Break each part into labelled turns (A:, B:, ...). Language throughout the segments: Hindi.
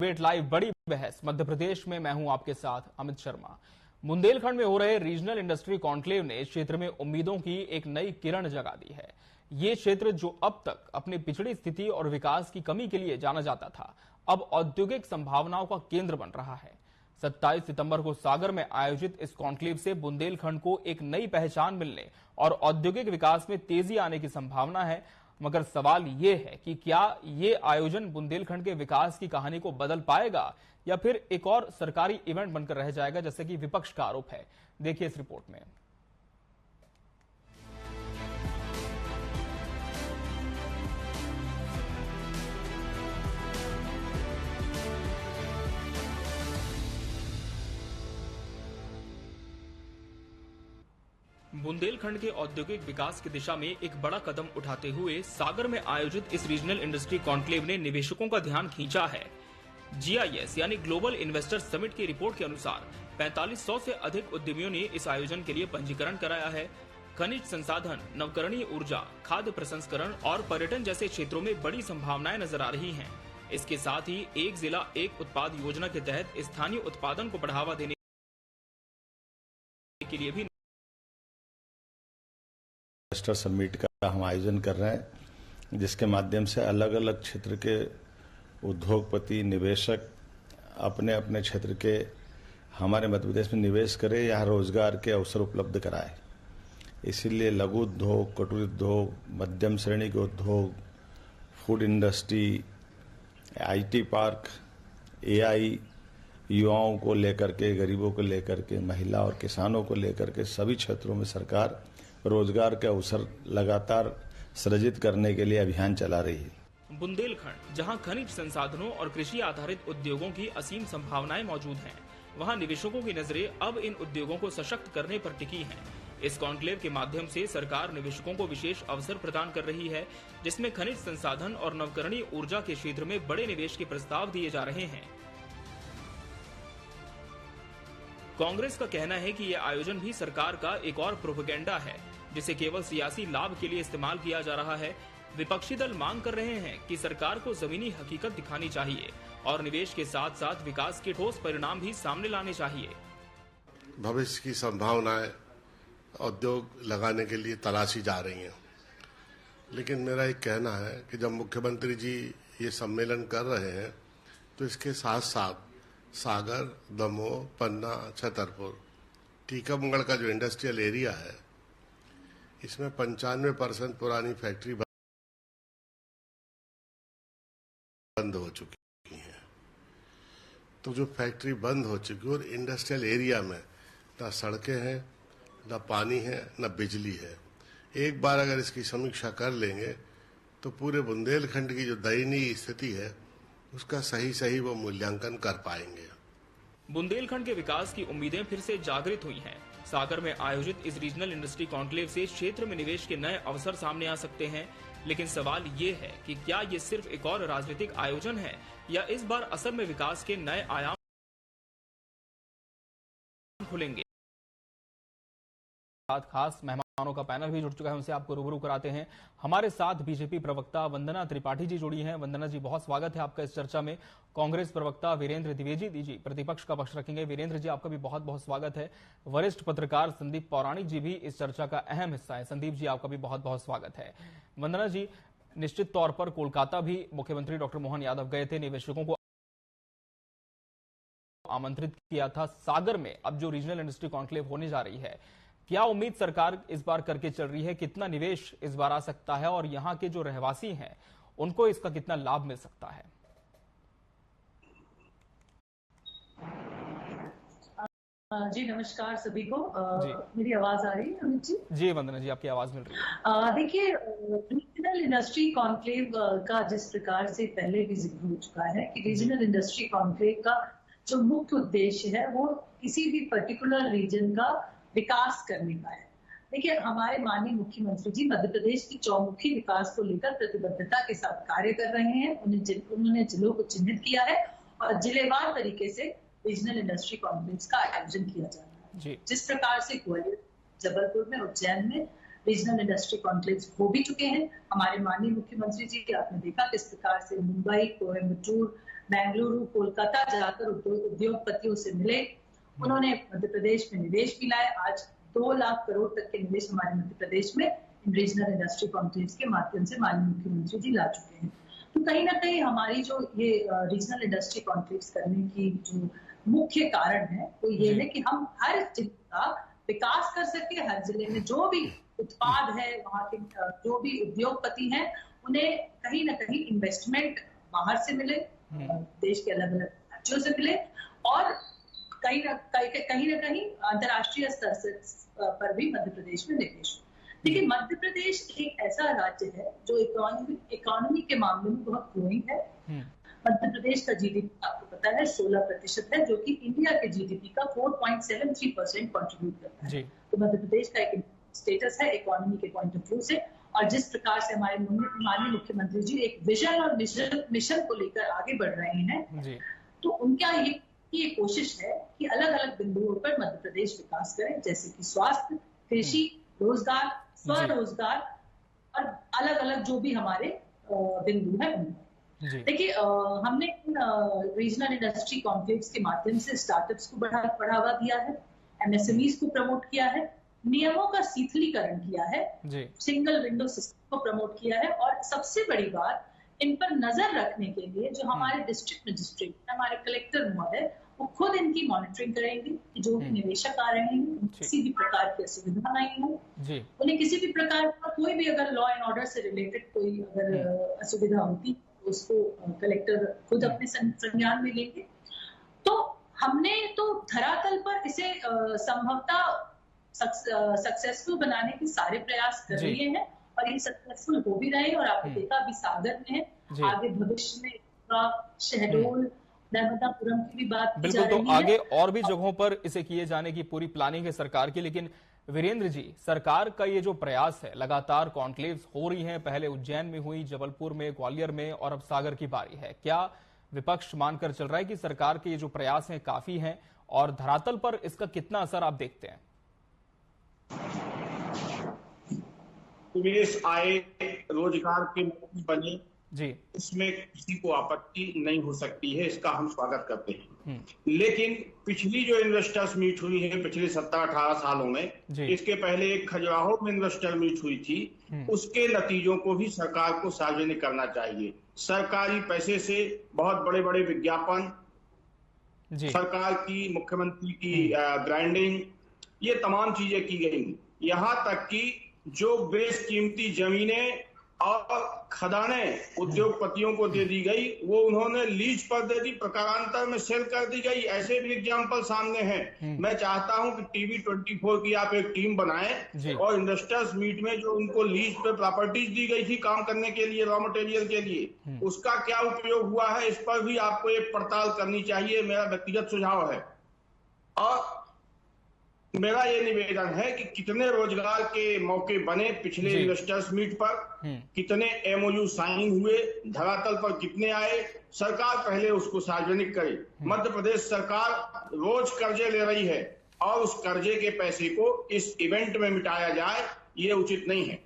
A: डिबेट लाइव बड़ी बहस मध्य प्रदेश में। मैं हूं आपके साथ अमित शर्मा। बुंदेलखंड में हो रहे रीजनल इंडस्ट्री कॉन्क्लेव ने क्षेत्र में उम्मीदों की एक नई किरण जगा दी है। ये क्षेत्र जो अब तक अपनी पिछड़ी स्थिति और विकास की कमी के लिए जाना जाता था, अब औद्योगिक संभावनाओं का केंद्र बन रहा है। 27 सितंबर को सागर में आयोजित इस कॉन्क्लेव से बुंदेलखंड को एक नई पहचान मिलने और औद्योगिक विकास में तेजी आने की संभावना है। मगर सवाल ये है कि क्या ये आयोजन बुंदेलखंड के विकास की कहानी को बदल पाएगा या फिर एक और सरकारी इवेंट बनकर रह जाएगा, जैसे कि विपक्ष का आरोप है। देखिए इस रिपोर्ट में। बुंदेलखंड के औद्योगिक विकास की दिशा में एक बड़ा कदम उठाते हुए सागर में आयोजित इस रीजनल इंडस्ट्री कॉन्क्लेव ने निवेशकों का ध्यान खींचा है। GIS यानी ग्लोबल इन्वेस्टर समिट की रिपोर्ट के अनुसार 4500 से अधिक उद्यमियों ने इस आयोजन के लिए पंजीकरण कराया है। खनिज संसाधन, नवकरणीय ऊर्जा, खाद्य प्रसंस्करण और पर्यटन जैसे क्षेत्रों में बड़ी संभावनाएं नजर आ रही हैं। इसके साथ ही एक जिला एक उत्पाद योजना के तहत स्थानीय उत्पादन को बढ़ावा देने के लिए भी
B: इन्वेस्टर समिट का हम आयोजन कर रहे हैं, जिसके माध्यम से अलग अलग क्षेत्र के उद्योगपति, निवेशक अपने अपने क्षेत्र के हमारे मध्य प्रदेश में निवेश करें, यहाँ रोजगार के अवसर उपलब्ध कराए। इसीलिए लघु उद्योग, कुटीर उद्योग, मध्यम श्रेणी के उद्योग, food industry, IT park, AI, युवाओं को लेकर के, गरीबों को लेकर के, महिला और किसानों को लेकर के सभी क्षेत्रों में सरकार रोजगार के अवसर लगातार सृजित करने के लिए अभियान चला रही है।
A: बुंदेलखंड, जहां खनिज संसाधनों और कृषि आधारित उद्योगों की असीम संभावनाएं मौजूद हैं, वहां निवेशकों की नजरें अब इन उद्योगों को सशक्त करने पर टिकी हैं। इस कॉन्क्लेव के माध्यम से सरकार निवेशकों को विशेष अवसर प्रदान कर रही है, जिसमें खनिज संसाधन और नवकरणीय ऊर्जा के क्षेत्र में बड़े निवेश के प्रस्ताव दिए जा रहे हैं। कांग्रेस का कहना है कि यह आयोजन भी सरकार का एक और प्रोपेगेंडा है, जिसे केवल सियासी लाभ के लिए इस्तेमाल किया जा रहा है। विपक्षी दल मांग कर रहे हैं कि सरकार को जमीनी हकीकत दिखानी चाहिए और निवेश के साथ साथ विकास के ठोस परिणाम भी सामने लाने चाहिए।
C: भविष्य की संभावनाएं उद्योग लगाने के लिए तलाशी जा रही हैं, लेकिन मेरा एक कहना है कि जब मुख्यमंत्री जी ये सम्मेलन कर रहे हैं तो इसके साथ साथ सागर, दमोह, पन्ना, छतरपुर, टीकमगढ़ का जो इंडस्ट्रियल एरिया है, इसमें 95% पुरानी फैक्ट्री बंद हो चुकी है। तो जो फैक्ट्री बंद हो चुकी है और इंडस्ट्रियल एरिया में न सड़कें हैं, न पानी है, न बिजली है। एक बार अगर इसकी समीक्षा कर लेंगे तो पूरे बुंदेलखंड की जो दयनीय स्थिति है उसका सही वो मूल्यांकन कर पाएंगे।
A: बुंदेलखंड के विकास की उम्मीदें फिर से जागृत हुई हैं। सागर में आयोजित इस रीजनल इंडस्ट्री कॉन्क्लेव से क्षेत्र में निवेश के नए अवसर सामने आ सकते हैं, लेकिन सवाल ये है कि क्या ये सिर्फ एक और राजनीतिक आयोजन है या इस बार असल में विकास के नए आयाम खुलेंगे। खास मेहमानों का पैनल भी जुड़ चुका है, उनसे आपको रूबरू कराते हैं। हमारे साथ बीजेपी प्रवक्ता वंदना त्रिपाठी जी जुड़ी हैं। वंदना जी, बहुत स्वागत है आपका इस चर्चा में। कांग्रेस प्रवक्ता वीरेंद्र द्विवेदी जी प्रतिपक्ष का पक्ष रखेंगे। वीरेंद्र जी, आपका भी बहुत बहुत स्वागत है। वरिष्ठ पत्रकार संदीप पौराणिक जी भी इस चर्चा का अहम हिस्सा है। संदीप जी, आपका भी बहुत बहुत स्वागत है। वंदना जी, निश्चित तौर पर कोलकाता भी मुख्यमंत्री डॉक्टर मोहन यादव गए थे, निवेशकों को आमंत्रित किया था। सागर में अब जो रीजनल इंडस्ट्री कॉन्क्लेव होने जा रही है, क्या उम्मीद सरकार इस बार करके चल रही है? कितना निवेश इस बार आ सकता है और यहाँ के जो रहवासी हैं उनको इसका कितना लाभ मिल सकता है?
D: जी नमस्कार सभी को। मेरी आवाज आ रही है अमित जी?
A: जी वंदना जी, आपकी आवाज मिल रही है।
D: देखिए, रीजनल इंडस्ट्री कॉन्क्लेव का जिस प्रकार से पहले भी जिक्र हो चुका है कि रीजनल इंडस्ट्री कॉन्क्लेव का जो मुख्य उद्देश्य है वो किसी भी पर्टिकुलर रीजन का विकास करने का है। देखिए, हमारे माननीय मुख्यमंत्री जी मध्य प्रदेश की चौमुखी विकास को लेकर प्रतिबद्धता के साथ कार्य कर रहे हैं। उन्होंने जिलों को चिन्हित किया है और जिलेवार तरीके से रीजनल इंडस्ट्री कॉन्फ्रेंस का आयोजन किया जा रहा है। जिस प्रकार से ग्वालियर, जबलपुर में, उज्जैन में रीजनल इंडस्ट्री कॉन्क्लेव हो भी चुके हैं। हमारे माननीय मुख्यमंत्री जी, आपने देखा किस प्रकार से मुंबई, कोयम्बटूर, बेंगलुरु, कोलकाता जाकर उद्योगपतियों से मिले। उन्होंने मध्य प्रदेश में निवेश भी लाए। आज 2 लाख करोड़ तक के निवेश हमारे मध्य प्रदेश में रीजनल इंडस्ट्री कॉन्क्लेव्स के माध्यम से माननीय मुख्यमंत्री जी ला चुके हैं। तो कहीं ना कहीं हमारी जो ये रीजनल इंडस्ट्री कॉन्क्लेव्स करने की जो मुख्य कारण है वो ये है कि हम हर जिले का विकास कर सके। हर जिले में जो भी उत्पाद है, वहाँ के जो भी उद्योगपति हैं, उन्हें कहीं ना कहीं इन्वेस्टमेंट बाहर से मिले, देश के अलग अलग राज्यों से मिले, और कहीं ना कहीं अंतर्राष्ट्रीय स्तर पर भी मध्य प्रदेश में निवेश। देखिए, मध्य प्रदेश एक ऐसा राज्य है जो इकोनॉमी के मामले में बहुत ग्रोइंग है। मध्य प्रदेश का जीडीपी आपको पता है 16% है, जो कि इंडिया के जीडीपी का 4.73% कंट्रीब्यूट करता है। तो मध्य प्रदेश का एक स्टेटस है इकोनॉमी के पॉइंट ऑफ व्यू से। और जिस प्रकार से हमारे माननीय मुख्यमंत्री जी एक विजन और मिशन को लेकर आगे बढ़ रहे हैं, तो उनका ये कोशिश है कि अलग अलग बिंदुओं पर मध्य प्रदेश विकास करे, जैसे कि स्वास्थ्य, कृषि, रोजगार, स्वरोजगार और अलग अलग जो भी हमारे बिंदु है उनमें। देखिए, हमने रीजनल इंडस्ट्री कॉन्क्लेव्स के माध्यम से स्टार्टअप्स को बढ़ावा दिया है, एमएसएमईज को प्रमोट किया है, नियमों का शिथिलीकरण किया है, सिंगल विंडो सिस्टम को प्रमोट किया है, और सबसे बड़ी बात, इन पर नजर रखने के लिए जो हमारे डिस्ट्रिक्ट मजिस्ट्रेट, हमारे कलेक्टर महोदय, वो खुद इनकी मॉनिटरिंग करेंगे कि जो भी निवेशक आ रहे हैं किसी भी प्रकार की असुविधा नहीं हो, उन्हें किसी भी प्रकार का कोई भी अगर लॉ एंड ऑर्डर से रिलेटेड कोई अगर असुविधा होती तो उसको कलेक्टर खुद अपने संज्ञान में लेंगे। तो हमने तो धरातल पर इसे संभवतः सक्सेसफुल बनाने के सारे प्रयास कर लिए हैं, और ये सक्सेसफुल हो भी रहे हैं। और आपने देखा अभी सागर में है, आगे भविष्य में शहडोल, नर्मदापुरम की भी बात की जा रही है।
A: तो आगे और भी जगहों पर इसे किए जाने की पूरी प्लानिंग है सरकार की। लेकिन वीरेंद्र जी, सरकार का ये जो प्रयास है, लगातार कॉन्क्लेव्स हो रही हैं, पहले उज्जैन में हुई, जबलपुर में, ग्वालियर में, और अब सागर की बारी है। क्या विपक्ष मानकर चल रहा है कि सरकार के ये जो प्रयास हैं काफी हैं, और धरातल पर इसका कितना असर आप देखते हैं?
E: निवेश आए, रोजगार के मौके बने
A: जी,
E: इसमें किसी को आपत्ति नहीं हो सकती है, इसका हम स्वागत करते हैं। लेकिन पिछली जो इन्वेस्टर्स मीट हुई है पिछले 17-18 सालों में, इसके पहले एक खजुराहो में इन्वेस्टर मीट हुई थी, उसके नतीजों को भी सरकार को सार्वजनिक करना चाहिए। सरकारी पैसे से बहुत बड़े बड़े विज्ञापन, सरकार की, मुख्यमंत्री की ब्रांडिंग, ये तमाम चीजें की गई। यहाँ तक कि जो बेशकीमती जमीनें और खदानें उद्योगपतियों को दे दी गई, वो उन्होंने लीज पर दे दी, प्रकारांतर में सेल कर दी गई। ऐसे भी एग्जाम्पल सामने हैं। मैं चाहता हूं कि टीवी 24 की आप एक टीम बनाएं और इन्वेस्टर्स मीट में जो उनको लीज पे प्रॉपर्टीज दी गई थी काम करने के लिए, रॉ मटेरियल के लिए, उसका क्या उपयोग हुआ है, इस पर भी आपको एक पड़ताल करनी चाहिए, मेरा व्यक्तिगत सुझाव है। और मेरा ये निवेदन है कि कितने रोजगार के मौके बने पिछले इन्वेस्टर्स मीट पर, कितने एमओयू साइन हुए, धरातल पर कितने आए, सरकार पहले उसको सार्वजनिक करे। मध्य प्रदेश सरकार रोज कर्जे ले रही है और उस कर्जे के पैसे को इस इवेंट में मिटाया जाए, ये उचित नहीं है।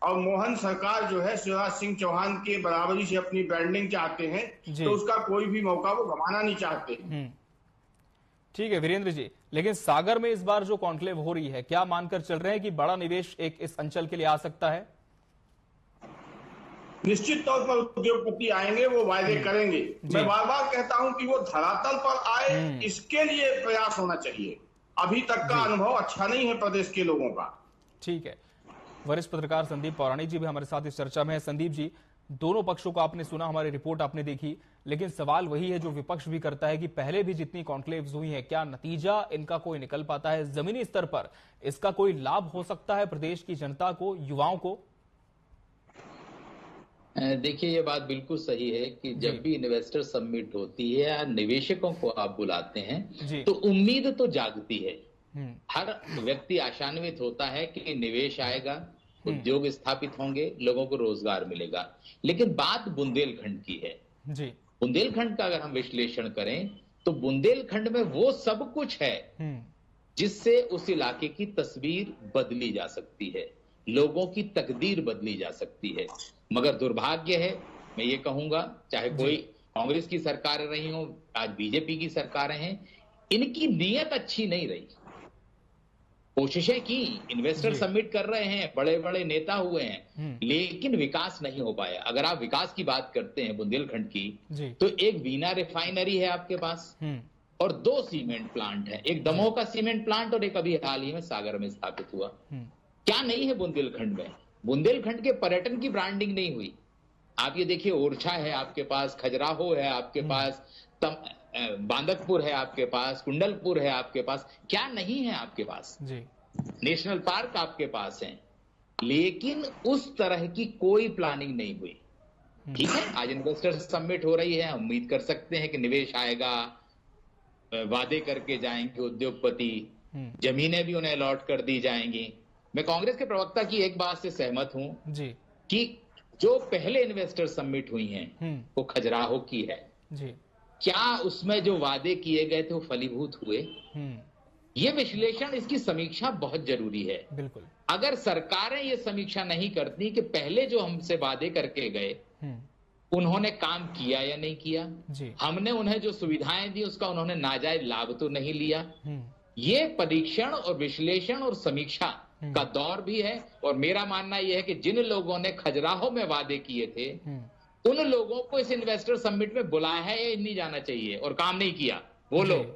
E: और मोहन सरकार जो है शिवराज सिंह चौहान के बराबरी से अपनी ब्रांडिंग चाहते हैं, तो उसका कोई भी मौका वो गंवाना नहीं चाहते।
A: ठीक है वीरेंद्र जी, लेकिन सागर में इस बार जो कॉन्क्लेव हो रही है, क्या मानकर चल रहे हैं कि बड़ा निवेश एक इस अंचल के लिए आ सकता है?
E: निश्चित तौर पर उद्योगपति आएंगे, वो वायदे करेंगे। मैं बार बार कहता हूं कि वो धरातल पर आए, इसके लिए प्रयास होना चाहिए। अभी तक का अनुभव अच्छा नहीं है प्रदेश के लोगों का।
A: ठीक है, वरिष्ठ पत्रकार संदीप पौराणिक जी भी हमारे साथ इस चर्चा में है। संदीप जी, दोनों पक्षों को आपने सुना, हमारी रिपोर्ट आपने देखी, लेकिन सवाल वही है जो विपक्ष भी करता है कि पहले भी जितनी कॉन्क्लेव्स हुई हैं, क्या नतीजा इनका कोई निकल पाता है? जमीनी स्तर पर इसका कोई लाभ हो सकता है प्रदेश की जनता को, युवाओं को?
F: देखिए, ये बात बिल्कुल सही है कि जब भी इन्वेस्टर समिट होती है या निवेशकों को आप बुलाते हैं तो उम्मीद तो जागती है। हर व्यक्ति आशान्वित होता है कि निवेश आएगा, उद्योग स्थापित होंगे, लोगों को रोजगार मिलेगा। लेकिन बात बुंदेलखंड की है जी। बुंदेलखंड का अगर हम विश्लेषण करें तो बुंदेलखंड में वो सब कुछ है जिससे उस इलाके की तस्वीर बदली जा सकती है, लोगों की तकदीर बदली जा सकती है। मगर दुर्भाग्य है, मैं ये कहूंगा, चाहे कांग्रेस की सरकारें रही हो, आज बीजेपी की सरकारें हैं, इनकी नीयत अच्छी नहीं रही। कोशिशें की, इन्वेस्टर सबमिट कर रहे हैं, बड़े बड़े नेता हुए हैं, लेकिन विकास नहीं हो पाया। अगर आप विकास की बात करते हैं बुंदेलखंड की, तो एक बीना रिफाइनरी है आपके पास और 2 सीमेंट प्लांट है, एक दमोह का सीमेंट प्लांट और एक अभी हाल ही में सागर में स्थापित हुआ। क्या नहीं है बुंदेलखंड में? बुंदेलखंड के पर्यटन की ब्रांडिंग नहीं हुई। आप ये देखिए, ओरछा है आपके पास, खजुराहो है आपके पास, बांदकपुर है आपके पास, कुंडलपुर है आपके पास, क्या नहीं है आपके पास? नेशनल पार्क आपके पास है, लेकिन उस तरह की कोई प्लानिंग नहीं हुई। ठीक है, आज इन्वेस्टर सबमिट हो रही है, उम्मीद कर सकते हैं कि निवेश आएगा, वादे करके जाएंगे उद्योगपति, जमीनें भी उन्हें अलॉट कर दी जाएंगी। मैं कांग्रेस के प्रवक्ता की एक बात से सहमत हूं कि जो पहले इन्वेस्टर सबमिट हुई हैं वो खजुराहो की है। क्या उसमें जो वादे किए गए थे वो फलीभूत हुए? ये विश्लेषण, इसकी समीक्षा बहुत जरूरी है।
A: बिल्कुल।
F: अगर सरकारें ये समीक्षा नहीं करती कि पहले जो हमसे वादे करके गए उन्होंने काम किया या नहीं किया, हमने उन्हें जो सुविधाएं दी उसका उन्होंने नाजायज लाभ तो नहीं लिया, ये परीक्षण और विश्लेषण और समीक्षा का दौर भी है। और मेरा मानना यह है कि जिन लोगों ने खजुराहो में वादे किए थे उन लोगों को इस इन्वेस्टर समिट में बुलाया है या नहीं जाना चाहिए, और काम नहीं किया वो लोग,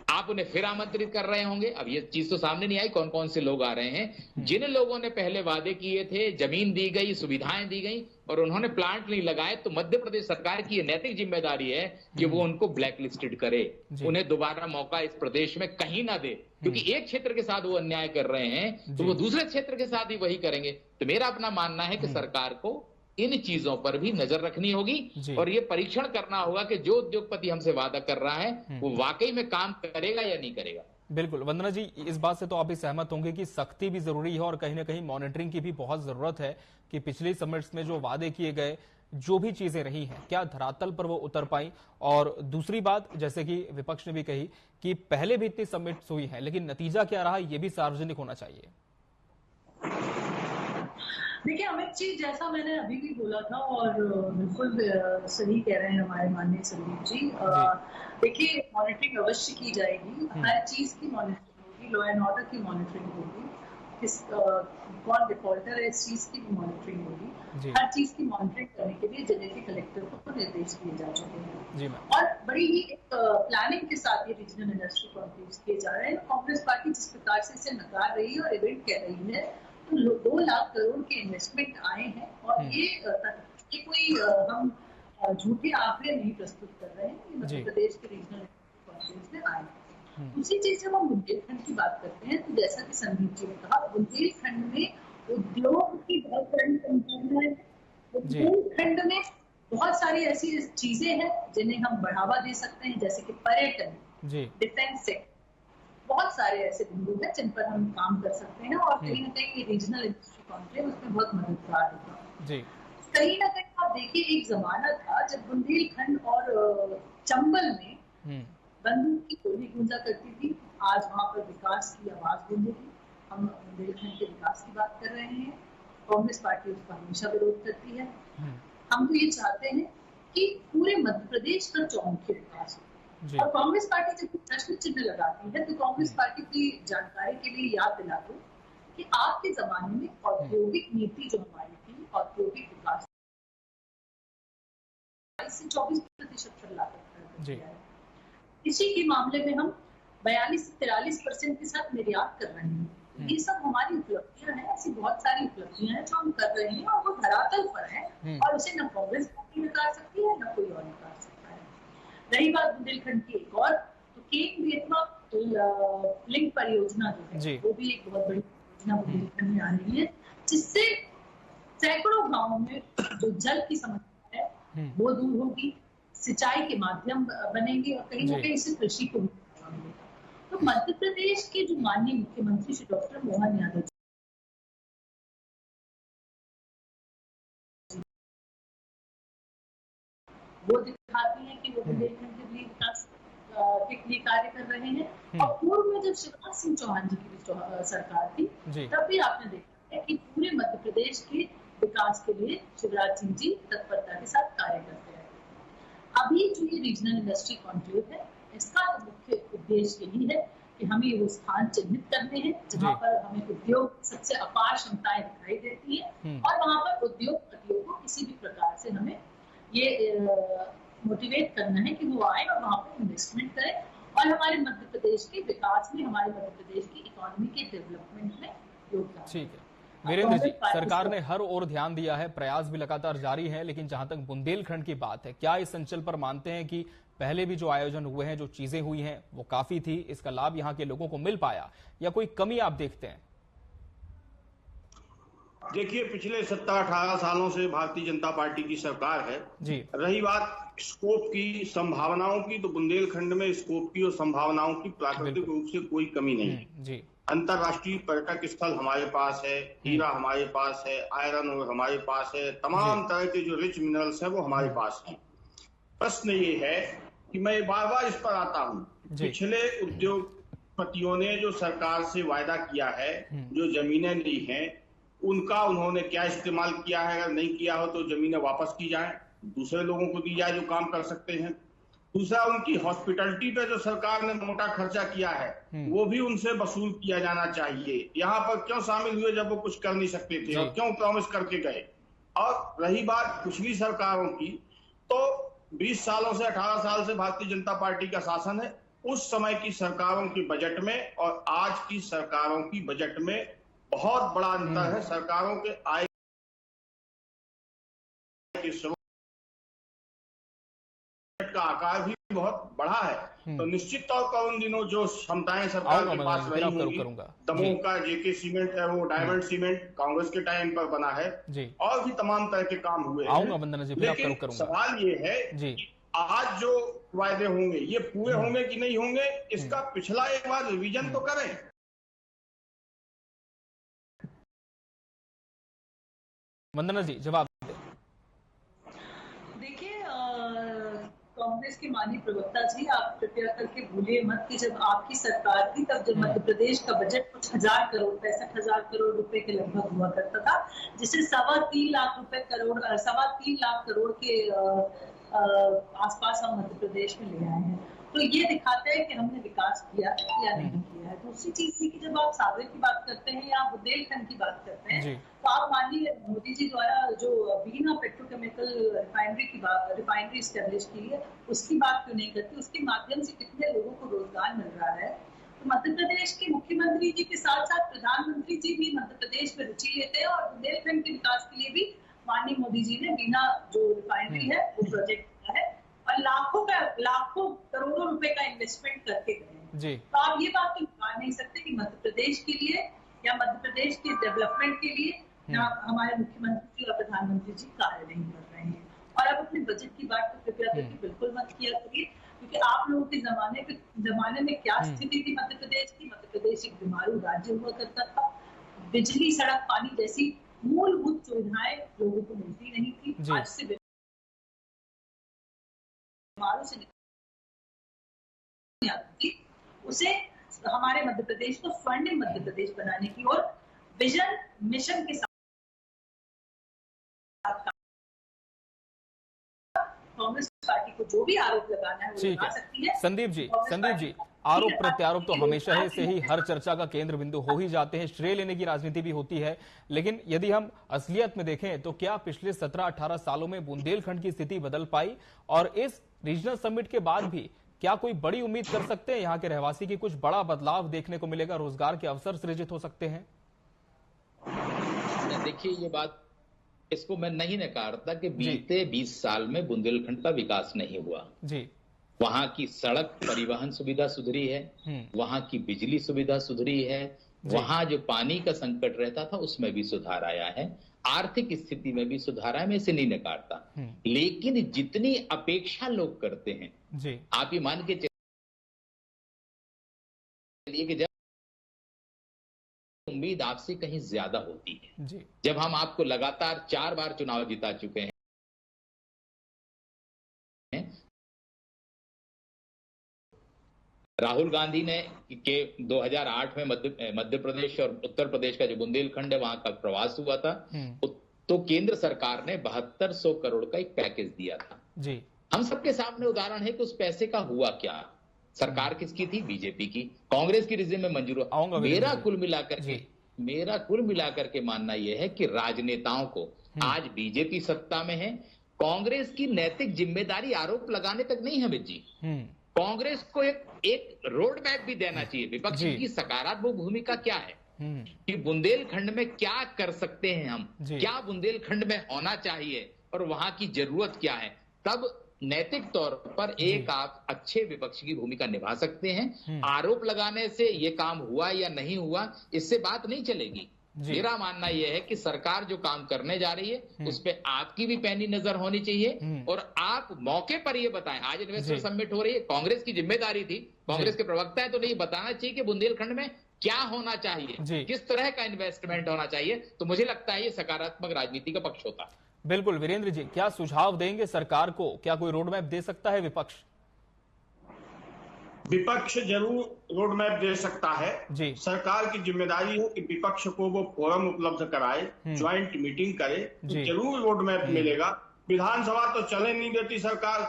F: आप उन्हें फिर आमंत्रित कर रहे होंगे। अब ये चीज तो सामने नहीं आई कौन कौन से लोग आ रहे हैं। जिन लोगों ने पहले वादे किए थे, जमीन दी गई, सुविधाएं दी गई और उन्होंने प्लांट नहीं लगाए, तो मध्य प्रदेश सरकार की यह नैतिक जिम्मेदारी है कि वो उनको ब्लैक लिस्टेड करे, उन्हें दोबारा मौका इस प्रदेश में कहीं ना दे, क्योंकि एक क्षेत्र के साथ वो अन्याय कर रहे हैं तो वो दूसरे क्षेत्र के साथ ही वही करेंगे। तो मेरा अपना मानना है कि सरकार को इन चीजों पर भी नजर रखनी होगी और ये परीक्षण करना होगा कि जो उद्योगपति हमसे वादा कर रहा है वो वाकई में काम करेगा या नहीं करेगा।
A: बिल्कुल। वंदना जी, इस बात से तो आप भी सहमत होंगे कि सख्ती भी जरूरी है और कहीं ना कहीं मॉनिटरिंग की भी बहुत जरूरत है कि पिछली समिट्स में जो वादे किए गए, जो भी चीजें रही हैं, क्या धरातल पर वो उतर पाई। और दूसरी बात, जैसे कि विपक्ष ने भी कही कि पहले भी इतनी समिट्स हुई हैं लेकिन नतीजा क्या रहा ये भी सार्वजनिक होना चाहिए।
D: देखिए अमित जी, जैसा मैंने अभी भी बोला था और बिल्कुल सही कह रहे हैं हमारे माननीय संदीप जी। देखिए मॉनिटरिंग अवश्य की जाएगी, हर चीज की मॉनिटरिंग होगी, लॉ एंड ऑर्डर की मॉनिटरिंग होगी, किस कौन डिफॉल्टर है इस चीज की भी मॉनिटरिंग होगी। हर चीज की मॉनिटरिंग करने के लिए जिले कलेक्टर को निर्देश दिए जा चुके हैं और बड़ी ही एक प्लानिंग के साथ ये रीजनल इंडस्ट्री कॉन्क्लेव्स किए जा रहे हैं। कांग्रेस पार्टी जिस प्रकार से इसे नकार रही है और इवेंट कह रही है, तो 2 लाख करोड़ के इन्वेस्टमेंट आए हैं और ये कोई हम झूठे आंकड़े नहीं प्रस्तुत कर रहे हैं, मध्य प्रदेश के रीजनल कॉन्फ्रेंस में आए हैं। दूसरी चीज जब हम बुंदेलखंड की बात करते हैं तो जैसा कि संदीप जी ने कहा, बुंदेलखंड में उद्योग की बहुत बड़ी संभावना है। बुंदेलखंड में बहुत सारी ऐसी चीजें हैं जिन्हें हम बढ़ावा दे सकते हैं, जैसे कि पर्यटन, डिफेंस सेक्टर, बहुत सारे ऐसे बिंदु हैं जिन पर हम काम कर सकते हैं और कहीं ना कहीं ये रीजनल इंडस्ट्री कॉन्क्लेव उसमें बहुत मददगार होगा। कहीं ना कहीं आप देखिए, एक जमाना था जब बुंदेलखंड और चंबल में बंदूक की गोली गूंजा करती थी, आज वहां पर विकास की आवाज गूंजेगी। हम बुंदेलखंड के विकास की बात कर रहे हैं, कांग्रेस पार्टी उसका हमेशा विरोध करती है। हम तो ये चाहते हैं कि पूरे मध्य प्रदेश का चौमुखी विकास हो। और कांग्रेस पार्टी जब प्रश्न चिन्ह लगाती है तो कांग्रेस पार्टी की जानकारी के लिए याद दिला दो कि आपके जमाने में औद्योगिक नीति जो हमारी थी, औद्योगिक विकास 22 से 24% लागत है। इसी के मामले में हम 42 से 43% के साथ निर्यात कर रहे हैं। ये सब हमारी उपलब्धियां हैं, ऐसी बहुत सारी उपलब्धियां हैं जो हम कर रहे हैं और वो धरातल पर है और उसे न कांग्रेस पार्टी नकार सकती है न कोई और नकार सकता है। रही बात बुंदेलखंड की एक और, तो केन बेतवा लिंक परियोजना जो है वो भी एक बहुत बड़ी परियोजना बुंदेलखंड में आ रही है, जिससे सैकड़ों गांवों में जो जल की समस्या है वो दूर होगी, सिंचाई के माध्यम बनेंगे और कहीं ना कहीं इससे कृषि को बढ़ावा मिलेगा। तो मध्य प्रदेश के जो माननीय मुख्यमंत्री श्री डॉक्टर मोहन यादव वो दिखाती है कि वो बुंदेलखंड के लिए विकास के लिए कार्य कर रहे हैं। और पूर्व में जब शिवराज सिंह चौहान जी की सरकार थी तब भी आपने देखा है कि पूरे मध्य प्रदेश के विकास के लिए शिवराज सिंह जी तत्परता के साथ कार्य करते हैं। अभी जो ये रीजनल इंडस्ट्री कॉन्क्लेव है, इसका मुख्य उद्देश्य यही है कि हमें वो स्थान चिन्हित करने हैं जहाँ पर हमें उद्योग सबसे अपार क्षमताएं दिखाई देती है और वहाँ पर उद्योगपतियों को किसी भी प्रकार से हमें ये मोटिवेट करना है कि वो आए और वहाँ पर इन्वेस्टमेंट करें और हमारे मध्य प्रदेश के विकास में, हमारे मध्य प्रदेश की इकोनॉमी के डेवलपमेंट में योगदान।
A: ठीक है वीरेंद्र जी, सरकार ने हर ओर ध्यान दिया है, प्रयास भी लगातार जारी है, लेकिन जहां तक बुंदेलखंड की बात है, क्या इस अंचल पर मानते हैं कि पहले भी जो आयोजन हुए हैं, जो चीजें हुई हैं, वो काफी थी, इसका लाभ यहां के लोगों को मिल पाया या कोई कमी आप देखते हैं?
E: देखिए, पिछले 17-18 सालों से भारतीय जनता पार्टी की सरकार है जी। रही बात स्कोप की, संभावनाओं की, तो बुंदेलखंड में स्कोप की और संभावनाओं की प्राकृतिक रूप से कोई कमी नहीं है जी। अंतरराष्ट्रीय पर्यटक स्थल हमारे पास है, हीरा हमारे पास है, आयरन और हमारे पास है, तमाम तरह के जो रिच मिनरल्स है वो हमारे पास है। प्रश्न ये है कि मैं बार बार इस पर आता हूँ, पिछले उद्योगपतियों ने जो सरकार से वायदा किया है, जो जमीनें ली हैं, उनका उन्होंने क्या इस्तेमाल किया है? अगर नहीं किया हो तो जमीनें वापस की जाएं, दूसरे लोगों को दी जाए जो काम कर सकते हैं। दूसरा, उनकी हॉस्पिटलिटी पे जो सरकार ने मोटा खर्चा किया है वो भी उनसे वसूल किया जाना चाहिए। यहाँ पर क्यों शामिल हुए जब वो कुछ कर नहीं सकते थे और क्यों प्रॉमिस करके गए? और रही बात पिछली सरकारों की, तो 20 सालों से 18 साल से भारतीय जनता पार्टी का शासन है। उस समय की सरकारों के बजट में और आज की सरकारों की बजट में बहुत बड़ा अंतर है। सरकारों के आय के स्रोत का आकार भी बहुत बड़ा है। तो निश्चित तौर पर उन दिनों जो क्षमताएं सरकार के पास रही होंगी, दमोह का जेके सीमेंट है, वो डायमंड सीमेंट कांग्रेस के टाइम पर बना है और भी तमाम तरह के काम हुए हैं। लेकिन सवाल ये है कि आज जो वायदे होंगे ये पूरे होंगे कि नहीं होंगे, इसका पिछला एक बार रिवीजन तो करें।
A: वंदना जी, जवाब
D: देखिए, कांग्रेस के माननीय प्रवक्ता जी, आप कृपया करके भूलिए मत कि जब आपकी सरकार थी तब जब मध्य प्रदेश का बजट कुछ 65,000 करोड़ रुपए के लगभग हुआ करता था, जिसे 3.25 लाख करोड़ के आसपास हम मध्य प्रदेश में ले आए हैं। तो ये दिखाता है कि हमने विकास किया है या नहीं किया है। दूसरी चीज थी कि जब आप सागर की बात करते हैं या बुंदेलखंड की बात करते हैं, तो आप माननीय मोदी जी द्वारा जो बीना पेट्रोकेमिकल रिफाइनरी स्टैब्लिश की है, उसकी बात क्यों नहीं करती? उसके माध्यम से कितने लोगों को रोजगार मिल रहा है। तो मध्य प्रदेश के मुख्यमंत्री जी के साथ साथ प्रधानमंत्री जी भी मध्य प्रदेश में रुचि लेते हैं और बुंदेलखंड के विकास के लिए भी माननीय मोदी जी ने बीना जो रिफाइनरी है वो प्रोजेक्ट किया है और लाखों करोड़ों रुपए का इन्वेस्टमेंट करके गए हैं। तो आप ये बात तो मान नहीं सकते कि मध्य प्रदेश के लिए या मध्य प्रदेश के डेवलपमेंट के लिए हमारे मुख्यमंत्री जी और प्रधानमंत्री जी कार्य नहीं कर रहे हैं। और अब अपने बजट की बात तो कृपया करके बिल्कुल मत किया करिए, क्योंकि आप लोगों के जमाने में क्या स्थिति थी मध्य प्रदेश की? मध्य प्रदेश एक बीमारू राज्य हुआ करता था। बिजली, सड़क, पानी जैसी मूलभूत सुविधाएं लोगों को मिलती नहीं थी। आज से बीमारों से उसे हमारे मध्य प्रदेश को स्वर्णिम मध्य प्रदेश बनाने की और विजन मिशन के साथ कांग्रेस पार्टी को जो भी आरोप लगाना है वो लगा सकती है।
A: संदीप जी, आरोप प्रत्यारोप तो हमेशा से ही हर चर्चा का केंद्र बिंदु हो ही जाते हैं, श्रेय लेने की राजनीति भी होती है। लेकिन यदि हम असलियत में देखें तो क्या पिछले 17-18 सालों में बुंदेलखंड की स्थिति बदल पाई? और इस रीजनल समिट के बाद भी क्या कोई बड़ी उम्मीद कर सकते हैं यहाँ के रहवासी की कुछ बड़ा बदलाव देखने को मिलेगा, रोजगार के अवसर सृजित हो सकते हैं?
F: देखिए, ये बात इसको मैं नहीं नकारता कि बीते 20 साल में बुंदेलखंड का विकास नहीं हुआ जी। वहां की सड़क परिवहन सुविधा सुधरी है, वहां की बिजली सुविधा सुधरी है, वहां जो पानी का संकट रहता था उसमें भी सुधार आया है, आर्थिक स्थिति में भी सुधार आया, मैं इसे नहीं नकारता। लेकिन जितनी अपेक्षा लोग करते हैं जी, आप ये मान के चलिए कि जब उम्मीद आपसे कहीं ज्यादा होती है जी। जब हम आपको लगातार 4 बार चुनाव जिता चुके हैं, राहुल गांधी ने के 2008 में मध्य प्रदेश और उत्तर प्रदेश का जो बुंदेलखंड है वहां का प्रवास हुआ था, तो केंद्र सरकार ने 7200 करोड़ का एक पैकेज दिया था जी। हम सबके सामने उदाहरण है कि उस पैसे का हुआ क्या। सरकार किसकी थी? बीजेपी की। कांग्रेस की रिजिम में मंजूर हुआ। मेरा कुल मिलाकर के मानना यह है कि राजनेताओं को, आज बीजेपी सत्ता में है, कांग्रेस की नैतिक जिम्मेदारी आरोप लगाने तक नहीं है अमित जी। कांग्रेस को एक रोड मैप भी देना चाहिए। विपक्ष की सकारात्मक भूमिका क्या है कि बुंदेलखंड में क्या कर सकते हैं हम, क्या बुंदेलखंड में होना चाहिए और वहां की जरूरत क्या है। तब नैतिक तौर पर एक आप अच्छे विपक्ष की भूमिका निभा सकते हैं। आरोप लगाने से ये काम हुआ या नहीं हुआ, इससे बात नहीं चलेगी। मेरा मानना यह है कि सरकार जो काम करने जा रही है उस पर आपकी भी पैनी नजर होनी चाहिए और आप मौके पर ये बताएं। आज इन्वेस्टर समिट हो रही है, कांग्रेस की जिम्मेदारी थी, कांग्रेस के प्रवक्ता है तो नहीं बताना चाहिए कि बुंदेलखंड में क्या होना चाहिए, किस तरह का इन्वेस्टमेंट होना चाहिए। तो मुझे लगता है ये सकारात्मक राजनीति का पक्ष होता है।
A: बिल्कुल वीरेंद्र जी, क्या सुझाव देंगे सरकार को? क्या कोई रोड मैप दे सकता है विपक्ष?
E: विपक्ष जरूर रोड मैप दे सकता है जी। सरकार की जिम्मेदारी है कि विपक्ष को वो फोरम उपलब्ध कराए, ज्वाइंट मीटिंग करे, तो जरूर रोड मैप मिलेगा। विधानसभा तो चले नहीं देती सरकार,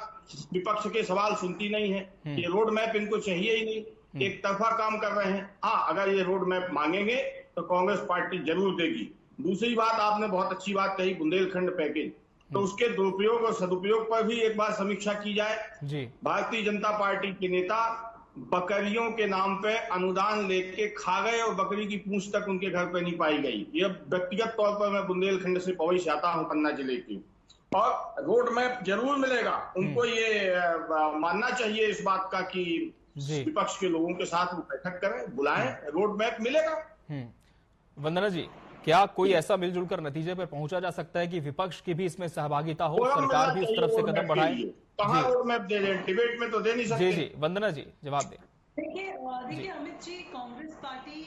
E: विपक्ष के सवाल सुनती नहीं है। ये रोड मैप इनको चाहिए ही नहीं, एक तरफा काम कर रहे हैं। हाँ, अगर ये रोड मैप मांगेंगे तो कांग्रेस पार्टी जरूर देगी। दूसरी बात, आपने बहुत अच्छी बात कही, बुंदेलखंड पैकेज, तो उसके दुरुपयोग और सदुपयोग पर भी एक बार समीक्षा की जाए जी। भारतीय जनता पार्टी के नेता बकरियों के नाम पे अनुदान लेके खा गए और बकरी की पूंछ तक उनके घर पे नहीं पाई गई। ये व्यक्तिगत तौर पर मैं बुंदेलखंड से पवई से आता हूं, पन्ना जिले की, और रोड मैप जरूर मिलेगा। उनको ये मानना चाहिए इस बात का कि विपक्ष के लोगों के साथ वो बैठक करें, बुलाएं, रोड मैप मिलेगा।
A: वंदना जी, क्या कोई ऐसा मिलजुल कर नतीजे पर पहुंचा जा सकता है कि विपक्ष की भी इसमें सहभागिता हो, सरकार भी उस तरफ से कदम बढ़ाए?
E: कहां रोड मैप दे रहे हैं? डिबेट में तो दे नहीं सकते।
A: जी, वंदना जी जवाब दें।
D: देखिए अमित जी, कांग्रेस पार्टी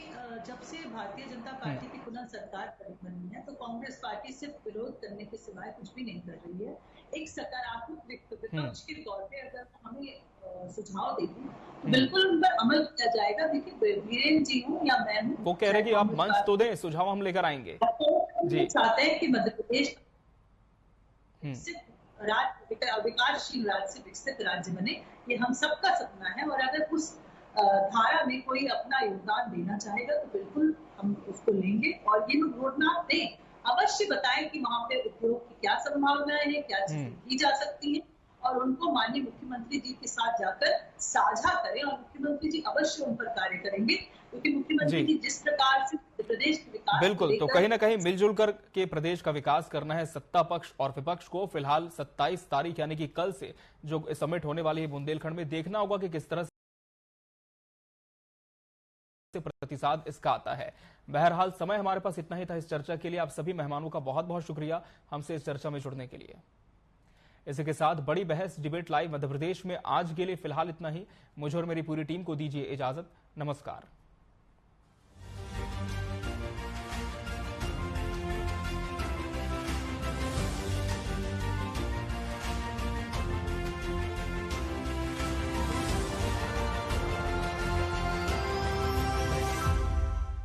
D: जब से भारतीय जनता पार्टी की पुनः सरकार बनी है तो कांग्रेस पार्टी सिर्फ विरोध करने के सिवाय कुछ भी नहीं कर रही है। एक सकारात्मक विपक्ष के तौर पे अगर हमें सुझाव देती तो बिल्कुल उन पर अमल किया जाएगा। देखिए वीरेंद्र जी हूँ या मैं हूँ,
A: वो कह रहे कि आप मंच तो दें, सुझाव हम लेकर आएंगे।
D: जी, चाहते हैं कि मध्य प्रदेश विकासशील राज्य से विकसित राज्य बने, ये हम सबका सपना है। और अगर उस धारा में कोई अपना योगदान देना चाहेगा तो बिल्कुल हम उसको लेंगे और ये लोग रोड मैप दें, अवश्य बताएं कि वहां पे उद्योग की क्या संभावनाएं हैं, क्या चीजें की जा सकती है, और उनको माननीय मुख्यमंत्री जी के साथ जाकर साझा करें और मुख्यमंत्री जी अवश्य उन पर कार्य करेंगे, क्योंकि मुख्यमंत्री जी जिस प्रकार से प्रदेश के विकास,
A: बिल्कुल, तो कहीं ना कहीं मिलजुल कर के प्रदेश का विकास करना है सत्ता पक्ष और विपक्ष को। फिलहाल 27 तारीख यानी कि कल से जो समिट होने वाली है बुंदेलखंड में, देखना होगा कि किस तरह से प्रतिसाद इसका आता है। बहरहाल समय हमारे पास इतना ही था इस चर्चा के लिए। आप सभी मेहमानों का बहुत बहुत शुक्रिया हमसे इस चर्चा में जुड़ने के लिए। इसी के साथ बड़ी बहस डिबेट लाइव मध्य प्रदेश में आज के लिए फिलहाल इतना ही। मुझे और मेरी पूरी टीम को दीजिए इजाजत। नमस्कार।